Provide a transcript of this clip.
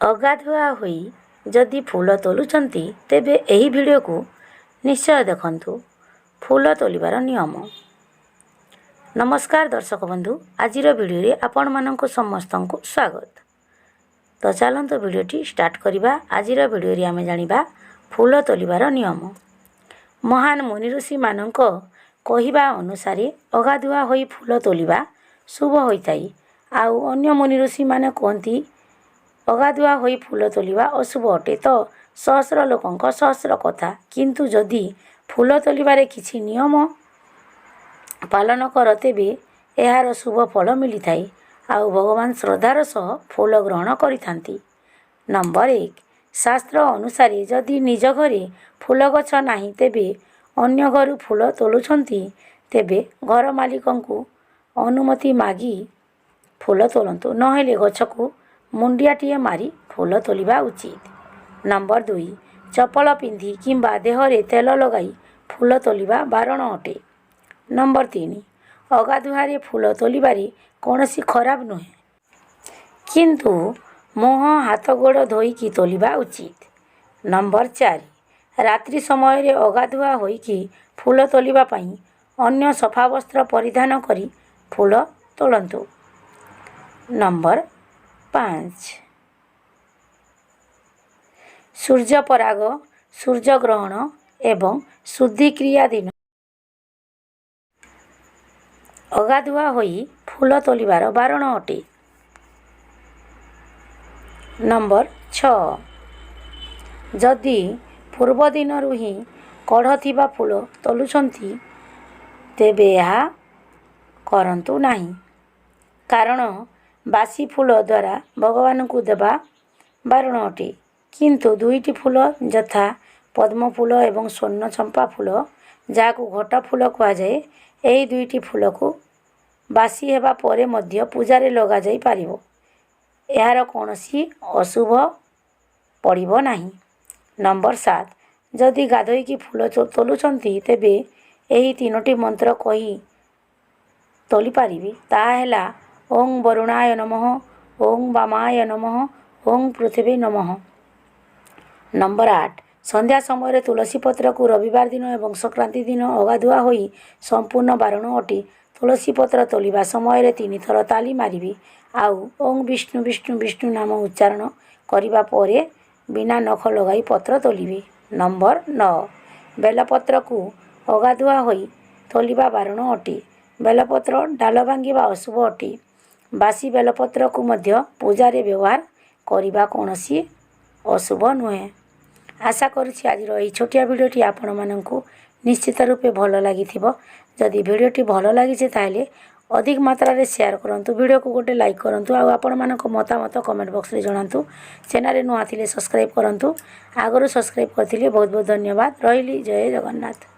ଅଗାଧୁଆ ହୋଇ ଯଦି ଫୁଲ ତୋଲୁଛନ୍ତି ତେବେ ଏହି ଭିଡ଼ିଓକୁ ନିଶ୍ଚୟ ଦେଖନ୍ତୁ। ଫୁଲ ତୋଳିବାର ନିୟମ। ନମସ୍କାର ଦର୍ଶକ ବନ୍ଧୁ, ଆଜିର ଭିଡ଼ିଓରେ ଆପଣମାନଙ୍କୁ ସମସ୍ତଙ୍କୁ ସ୍ୱାଗତ। ତ ଚାଲନ୍ତୁ ଭିଡ଼ିଓଟି ଷ୍ଟାର୍ଟ କରିବା। ଆଜିର ଭିଡ଼ିଓରେ ଆମେ ଜାଣିବା ଫୁଲ ତୋଳିବାର ନିୟମ। ମହାନ ମୁନି ଋଷିମାନଙ୍କ କହିବା ଅନୁସାରେ ଅଗାଧୁଆ ହୋଇ ଫୁଲ ତୋଳିବା ଶୁଭ ହୋଇଥାଏ। ଆଉ ଅନ୍ୟ ମୁନି ଋଷିମାନେ କୁହନ୍ତି ଅଗାଧୁଆ ହୋଇ ଫୁଲ ତୋଳିବା ଅଶୁଭ ଅଟେ। ତ ସହସ୍ର ଲୋକଙ୍କ ସହସ୍ର କଥା, କିନ୍ତୁ ଯଦି ଫୁଲ ତୋଳିବାରେ କିଛି ନିୟମ ପାଳନ କର ତେବେ ଏହାର ଶୁଭ ଫଳ ମିଳିଥାଏ ଆଉ ଭଗବାନ ଶ୍ରଦ୍ଧାର ସହ ଫୁଲ ଗ୍ରହଣ କରିଥାନ୍ତି। ନମ୍ବର 1, ଶାସ୍ତ୍ର ଅନୁସାରେ ଯଦି ନିଜ ଘରେ ଫୁଲ ଗଛ ନାହିଁ ତେବେ ଅନ୍ୟ ଘରୁ ଫୁଲ ତୋଳୁଛନ୍ତି ତେବେ ଘର ମାଲିକଙ୍କୁ ଅନୁମତି ମାଗି ଫୁଲ ତୋଳନ୍ତୁ, ନହେଲେ ଗଛକୁ ମୁଣ୍ଡିଆଟିଏ ମାରି ଫୁଲ ତୋଳିବା ଉଚିତ। ନମ୍ବର 2, ଚପଲ ପିନ୍ଧି କିମ୍ବା ଦେହରେ ତେଲ ଲଗାଇ ଫୁଲ ତୋଳିବା ବାରଣ ଅଟେ। ନମ୍ବର 3, ଅଗାଧୁଆରେ ଫୁଲ ତୋଳିବାରେ କୌଣସି ଖରାପ ନୁହେଁ, କିନ୍ତୁ ମୁହଁ ହାତ ଗୋଡ଼ ଧୋଇକି ତୋଳିବା ଉଚିତ। ନମ୍ବର 4, ରାତ୍ରି ସମୟରେ ଅଗାଧୁଆ ହୋଇକି ଫୁଲ ତୋଳିବା ପାଇଁ ଅନ୍ୟ ସଫା ବସ୍ତ୍ର ପରିଧାନ କରି ଫୁଲ ତୋଳନ୍ତୁ। ନମ୍ବର 5, ସୂର୍ଯ୍ୟପରାଗ, ସୂର୍ଯ୍ୟଗ୍ରହଣ ଏବଂ ଶୁଦ୍ଧିକ୍ରିୟା ଦିନ ଅଗାଧୁଆ ହୋଇ ଫୁଲ ତୋଳିବାର ବାରଣ ଅଟେ। ନମ୍ବର 6, ଯଦି ପୂର୍ବ ଦିନରୁ ହିଁ କଢ଼ ଥିବା ଫୁଲ ତୋଳୁଛନ୍ତି ତେବେ ଏହା କରନ୍ତୁ ନାହିଁ, କାରଣ ବାସି ଫୁଲ ଦ୍ୱାରା ଭଗବାନଙ୍କୁ ଦେବା ବାରଣ ଅଟେ। କିନ୍ତୁ ଦୁଇଟି ଫୁଲ ଯଥା ପଦ୍ମ ଫୁଲ ଏବଂ ସ୍ୱର୍ଣ୍ଣ ଚମ୍ପା ଫୁଲ, ଯାହାକୁ ଘଟ ଫୁଲ କୁହାଯାଏ, ଏହି ଦୁଇଟି ଫୁଲକୁ ବାସି ହେବା ପରେ ମଧ୍ୟ ପୂଜାରେ ଲଗାଯାଇ ପାରିବ। ଏହାର କୌଣସି ଅଶୁଭ ପଡ଼ିବ ନାହିଁ। ନମ୍ବର 7, ଯଦି ଗାଧୋଇକି ଫୁଲ ତୋଳୁଛନ୍ତି ତେବେ ଏହି 3ଟି ମନ୍ତ୍ର କହି ତୋଳିପାରିବେ। ତାହା ହେଲା ଓଁ ବରୁଣାୟ ନମଃ, ଓଁ ବାମାୟ ନମଃ, ଓଁ ପୃଥିବୀ ନମଃ। ନମ୍ବର 8, ସନ୍ଧ୍ୟା ସମୟରେ ତୁଳସୀ ପତ୍ରକୁ ରବିବାର ଦିନ ଏବଂ ସଂକ୍ରାନ୍ତି ଦିନ ଅଗାଧୁଆ ହୋଇ ସମ୍ପୂର୍ଣ୍ଣ ବାରଣ ଅଟେ। ତୁଳସୀ ପତ୍ର ତୋଳିବା ସମୟରେ 3 ଥର ତାଳି ମାରିବେ ଆଉ ଓଁ ବିଷ୍ଣୁ ବିଷ୍ଣୁ ବିଷ୍ଣୁ ନାମ ଉଚ୍ଚାରଣ କରିବା ପରେ ବିନା ନଖ ଲଗାଇ ପତ୍ର ତୋଳିବେ। ନମ୍ବର 9, ବେଲପତ୍ରକୁ ଅଗାଧୁଆ ହୋଇ ତୋଳିବା ବାରଣ ଅଟେ। ବେଲପତ୍ର ଡାଳ ଭାଙ୍ଗିବା ଅଶୁଭ ଅଟେ। ବାସି ବେଲପତ୍ରକୁ ମଧ୍ୟ ପୂଜାରେ ବ୍ୟବହାର କରିବା କୌଣସି ଅଶୁଭ ନୁହେଁ। ଆଶା କରୁଛି ଆଜିର ଏହି ଛୋଟିଆ ଭିଡ଼ିଓଟି ଆପଣମାନଙ୍କୁ ନିଶ୍ଚିତ ରୂପେ ଭଲ ଲାଗିଥିବ। ଯଦି ଭିଡ଼ିଓଟି ଭଲ ଲାଗିଛି ତାହେଲେ ଅଧିକ ମାତ୍ରାରେ ସେୟାର କରନ୍ତୁ, ଭିଡ଼ିଓକୁ ଗୋଟେ ଲାଇକ୍ କରନ୍ତୁ ଆଉ ଆପଣମାନଙ୍କ ମତାମତ କମେଣ୍ଟ ବକ୍ସରେ ଜଣାନ୍ତୁ। ଚ୍ୟାନେଲରେ ନୂଆ ଥିଲେ ସବସ୍କ୍ରାଇବ୍ କରନ୍ତୁ। ଆଗରୁ ସବସ୍କ୍ରାଇବ୍ କରିଥିଲେ ବହୁତ ବହୁତ ଧନ୍ୟବାଦ। ରହିଲି, ଜୟ ଜଗନ୍ନାଥ।